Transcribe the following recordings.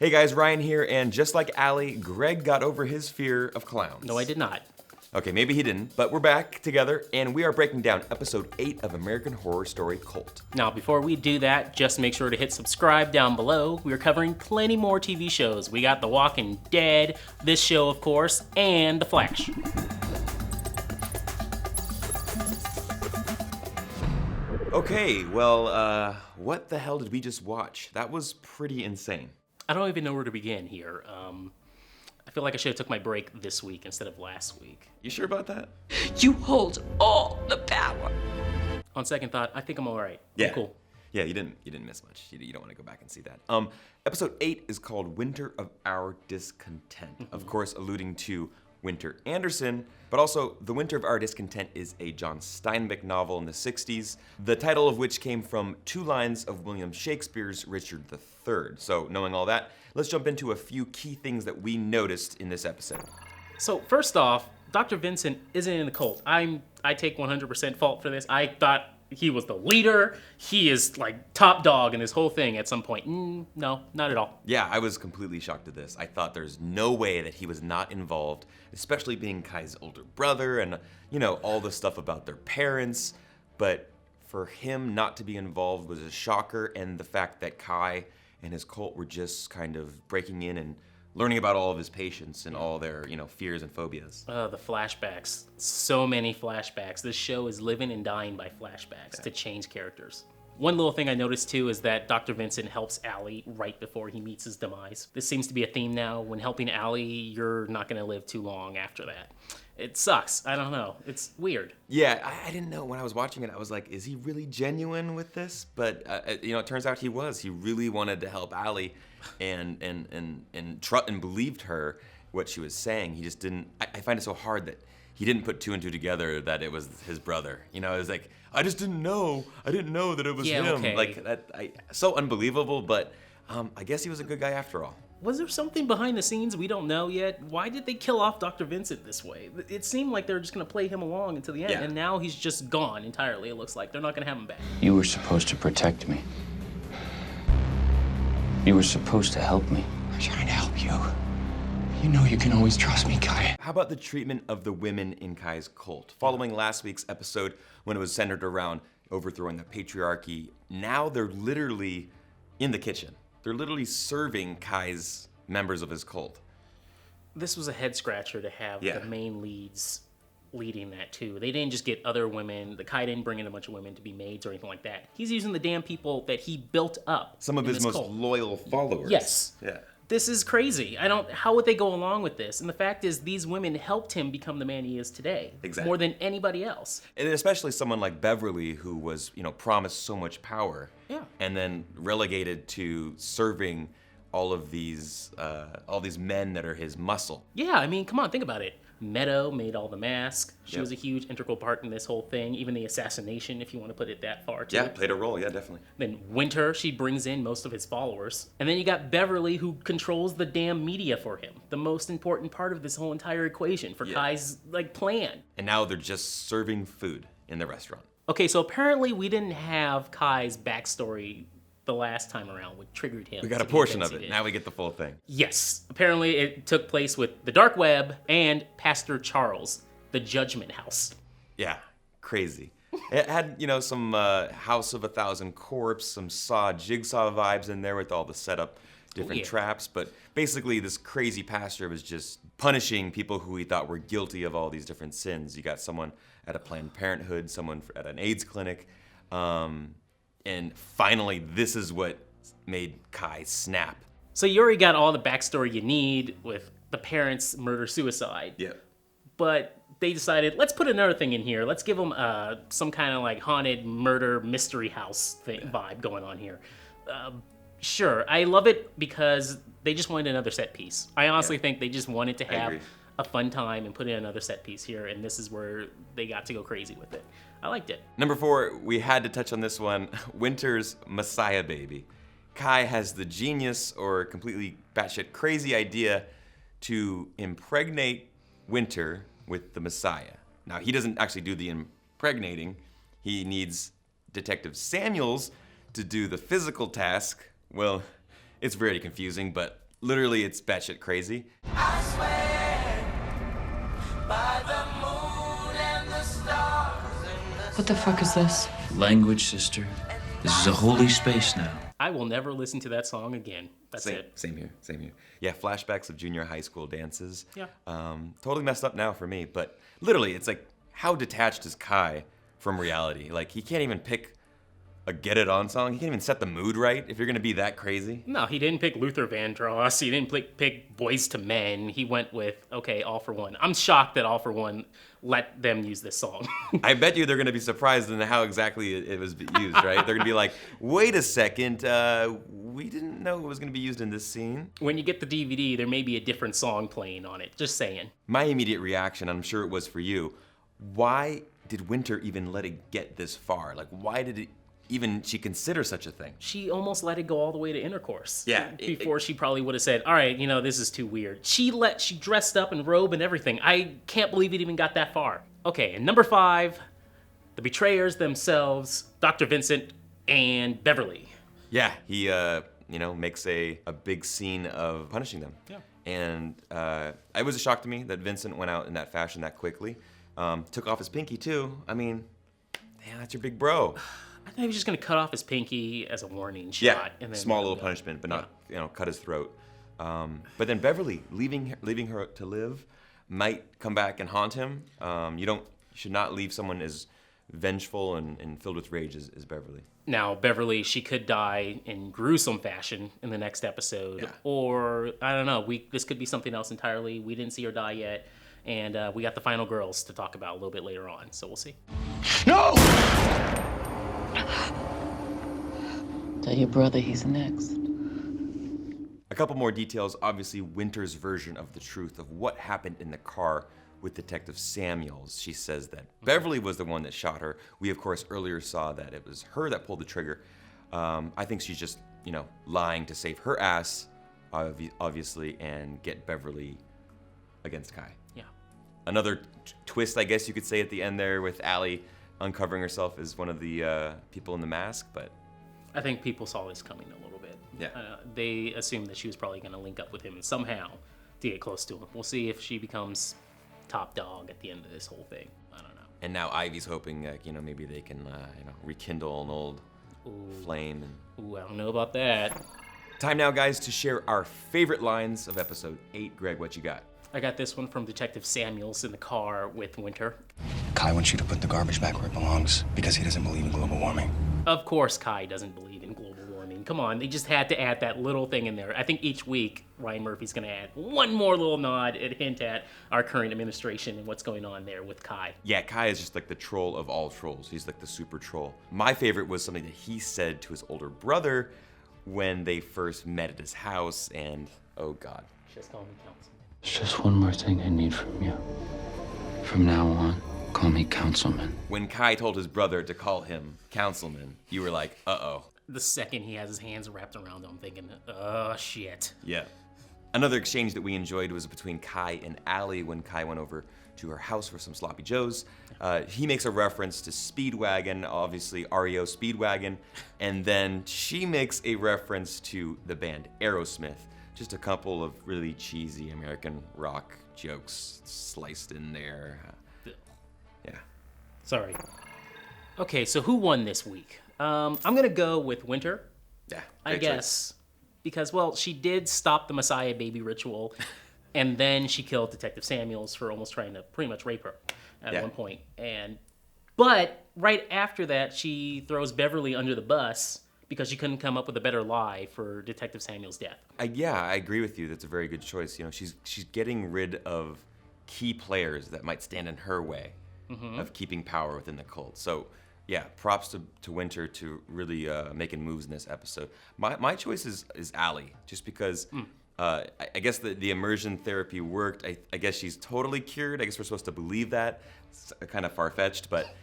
Hey guys, Ryan here, and just like Allie, Greg got over his fear of clowns. No, I did not. Okay, maybe he didn't, but we're back together, and we are breaking down episode 8 of American Horror Story Cult. Now, before we do that, just make sure to hit subscribe down below. We're covering plenty more TV shows. We got The Walking Dead, this show, of course, and The Flash. Okay, well, what the hell did we just watch? That was pretty insane. I don't even know where to begin here. I feel like I should have took my break this week instead of last week. You sure about that? You hold all the power. On second thought, I think I'm all right. Yeah. I'm cool. Yeah, you didn't miss much. You don't want to go back and see that. Episode 8 is called Winter of Our Discontent. Of course, alluding to Winter Anderson, but also The Winter of Our Discontent is a John Steinbeck novel in the 60s, the title of which came from 2 lines of William Shakespeare's Richard III. So knowing all that, let's jump into a few key things that we noticed in this episode. So first off, Dr. Vincent isn't in the cult. I take 100% fault for this. I thought he was the leader. He is like top dog in this whole thing at some point. No, not at all. Yeah, I was completely shocked at this. I thought there's no way that he was not involved, especially being Kai's older brother and, all the stuff about their parents. But for him not to be involved was a shocker, and the fact that Kai and his cult were just kind of breaking in and learning about all of his patients and all their, fears and phobias. The flashbacks. So many flashbacks. This show is living and dying by flashbacks to change characters. One little thing I noticed too is that Dr. Vincent helps Allie right before he meets his demise. This seems to be a theme now. When helping Allie, you're not gonna live too long after that. It sucks. I don't know. It's weird. Yeah, I didn't know when I was watching it. I was like, is he really genuine with this? But it turns out he was. He really wanted to help Allie, and believed her what she was saying. He just didn't. I find it so hard that he didn't put 2 and 2 together that it was his brother. It was like, I just didn't know. I didn't know that it was him. Okay. Like that. So unbelievable. But I guess he was a good guy after all. Was there something behind the scenes we don't know yet? Why did they kill off Dr. Vincent this way? It seemed like they were just gonna play him along until the end, and now he's just gone entirely. It looks like they're not gonna have him back. You were supposed to protect me. You were supposed to help me. I'm trying to help you. You know you can always trust me, Kai. How about the treatment of the women in Kai's cult? Following last week's episode when it was centered around overthrowing the patriarchy, now they're literally in the kitchen. They're literally serving Kai's members of his cult. This was a head scratcher to have Yeah. the main leads leading that too. They didn't just get other women. The Kai didn't bring in a bunch of women to be maids or anything like that. He's using the damn people that he built up. Some of in his this most cult. loyal followers. Yes. Yeah. This is crazy. How would they go along with this? And the fact is, these women helped him become the man he is today. Exactly. More than anybody else. And especially someone like Beverly, who was, promised so much power. Yeah. And then relegated to serving all these men that are his muscle. Yeah, I mean, come on, think about it. Meadow made all the masks. She Yep. was a huge integral part in this whole thing. Even the assassination, if you want to put it that far, too. Yeah, played a role. Yeah, definitely. Then Winter, she brings in most of his followers. And then you got Beverly, who controls the damn media for him. The most important part of this whole entire equation for Kai's, plan. And now they're just serving food in the restaurant. Okay, so apparently we didn't have Kai's backstory the last time around, which triggered him. We got to a the portion events of he it. did. Now we get the full thing. Yes, apparently it took place with the Dark Web and Pastor Charles, the Judgment House. Yeah, crazy. It had, some House of a Thousand Corpse, some Saw Jigsaw vibes in there with all the setup, different traps. But basically, this crazy pastor was just punishing people who he thought were guilty of all these different sins. You got someone at a Planned Parenthood, someone at an AIDS clinic. And finally, this is what made Kai snap. So you already got all the backstory you need with the parents' murder-suicide. Yeah. But they decided, let's put another thing in here. Let's give them some kind of haunted murder mystery house vibe going on here. Sure, I love it because they just wanted another set piece. I honestly think they just wanted to have a fun time and put in another set piece here, and this is where they got to go crazy with it. I liked it. Number 4, we had to touch on this one, Winter's Messiah baby. Kai has the genius or completely batshit crazy idea to impregnate Winter with the Messiah. Now, he doesn't actually do the impregnating. He needs Detective Samuels to do the physical task. Well, it's very confusing, but Literally, it's batshit crazy. I swear by the moon and the stars and the What the fuck is this? Language, sister. This is a holy space now. I will never listen to that song again. That's it. Same here. Yeah, flashbacks of junior high school dances. Yeah. Totally messed up now for me, but literally, it's like, how detached is Kai from reality? Like, he can't even pick a Get It On song. He can't even set the mood right if you're gonna be that crazy. No, he didn't pick Luther Vandross. He didn't pick Boys to Men. He went with, okay, All For One. I'm shocked that All For One let them use this song. I bet you they're gonna be surprised in how exactly it was used, right? They're gonna be like, wait a second, we didn't know it was gonna be used in this scene. When you get the DVD, there may be a different song playing on it. Just saying. My immediate reaction, I'm sure it was for you, why did Winter even let it get this far? Like, why did she consider such a thing? She almost let it go all the way to intercourse. Yeah. Before she probably would have said, all right, this is too weird. She dressed up in robe and everything. I can't believe it even got that far. Okay, and number 5, the betrayers themselves, Dr. Vincent and Beverly. Yeah, he, makes a big scene of punishing them. Yeah. And it was a shock to me that Vincent went out in that fashion that quickly. Took off his pinky, too. I mean, damn, that's your big bro. I thought he was just going to cut off his pinky as a warning shot. Yeah, and then small little punishment, but not, cut his throat. But then Beverly, leaving her to live, might come back and haunt him. You should not leave someone as vengeful and filled with rage as Beverly. Now, Beverly, she could die in gruesome fashion in the next episode. Yeah. Or, I don't know, this could be something else entirely. We didn't see her die yet. And we got the final girls to talk about a little bit later on, so we'll see. No! Tell your brother he's next. A couple more details. Obviously, Winter's version of the truth of what happened in the car with Detective Samuels. She says that Beverly was the one that shot her. We, of course, earlier saw that it was her that pulled the trigger. I think she's just, lying to save her ass, obviously, and get Beverly against Kai. Yeah. Another twist, I guess you could say, at the end there with Allie uncovering herself as one of the people in the mask, but I think people saw this coming a little bit. Yeah. They assumed that she was probably going to link up with him somehow to get close to him. We'll see if she becomes top dog at the end of this whole thing. I don't know. And now Ivy's hoping, maybe they can, rekindle an old flame. Ooh, I don't know about that. Time now, guys, to share our favorite lines of episode 8. Greg, what you got? I got this one from Detective Samuels in the car with Winter. Kai wants you to put the garbage back where it belongs because he doesn't believe in global warming. Of course Kai doesn't believe in global warming. Come on, they just had to add that little thing in there. I think each week Ryan Murphy's going to add one more little nod and hint at our current administration and what's going on there with Kai. Yeah, Kai is just like the troll of all trolls. He's like the super troll. My favorite was something that he said to his older brother when they first met at his house, and oh God. Just call me Councilman. There's just one more thing I need from you. From now on, call me Councilman. When Kai told his brother to call him Councilman, you were like, uh-oh. The second he has his hands wrapped around him, I'm thinking, oh, shit. Yeah. Another exchange that we enjoyed was between Kai and Allie when Kai went over to her house for some sloppy joes. He makes a reference to Speedwagon, obviously REO Speedwagon, and then she makes a reference to the band Aerosmith. Just a couple of really cheesy American rock jokes sliced in there. Yeah. Sorry. Okay, so who won this week? I'm going to go with Winter. Yeah. I guess. Because, well, she did stop the Messiah baby ritual, and then she killed Detective Samuels for almost trying to pretty much rape her at one point. But right after that, she throws Beverly under the bus because she couldn't come up with a better lie for Detective Samuel's death. Yeah, I agree with you. That's a very good choice. She's getting rid of key players that might stand in her way of keeping power within the cult. So, yeah, props to Winter to really making moves in this episode. My choice is Allie, just because I guess the immersion therapy worked. I guess she's totally cured. I guess we're supposed to believe that. It's kind of far-fetched, but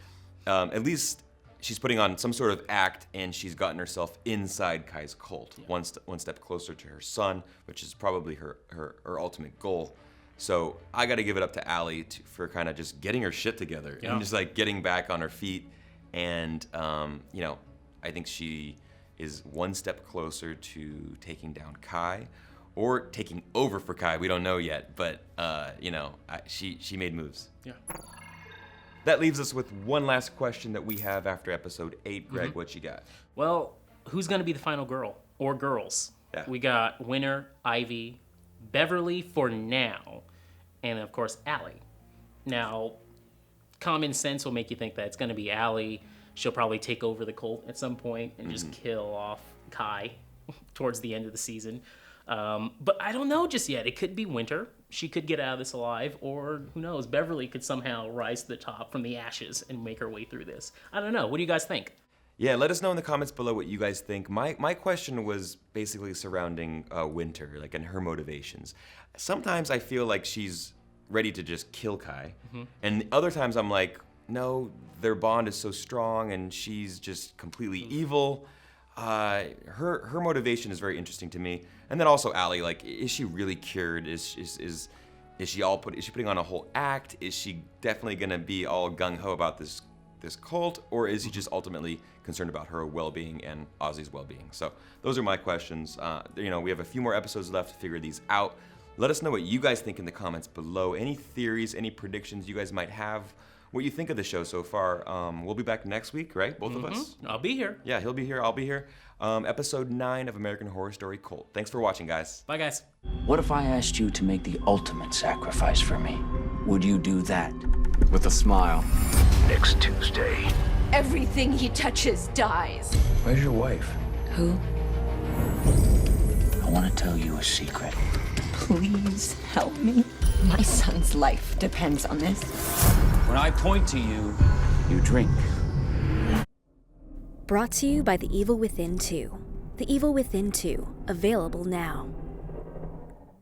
at least she's putting on some sort of act, and she's gotten herself inside Kai's cult, one step closer to her son, which is probably her ultimate goal. So I got to give it up to Allie for kind of just getting her shit together and just like getting back on her feet. And I think she is one step closer to taking down Kai, or taking over for Kai. We don't know yet, but she made moves. Yeah. That leaves us with one last question that we have after episode 8. Greg, what you got? Well, who's going to be the final girl or girls? Yeah. We got Winter, Ivy, Beverly for now, and of course, Allie. Now, common sense will make you think that it's going to be Allie. She'll probably take over the cult at some point and just kill off Kai towards the end of the season. But I don't know just yet. It could be Winter. She could get out of this alive, or who knows, Beverly could somehow rise to the top from the ashes and make her way through this. I don't know. What do you guys think? Yeah, let us know in the comments below what you guys think. My question was basically surrounding Winter, like, and her motivations. Sometimes I feel like she's ready to just kill Kai, and other times I'm like, no, their bond is so strong, and she's just completely evil. Her motivation is very interesting to me. And then also Allie, like, is she really cured? Is she putting on a whole act? Is she definitely gonna be all gung-ho about this cult, or is he just ultimately concerned about her well-being and Ozzy's well-being? So those are my questions. We have a few more episodes left to figure these out. Let us know what you guys think in the comments below. Any theories, any predictions you guys might have, what you think of the show so far. We'll be back next week, right? Both of us? I'll be here. Yeah, he'll be here, I'll be here. Episode 9 of American Horror Story Cult. Thanks for watching, guys. Bye, guys. What if I asked you to make the ultimate sacrifice for me? Would you do that? With a smile. Next Tuesday. Everything he touches dies. Where's your wife? Who? I want to tell you a secret. Please help me. My son's life depends on this. When I point to you, you drink. Brought to you by The Evil Within 2. The Evil Within 2, available now.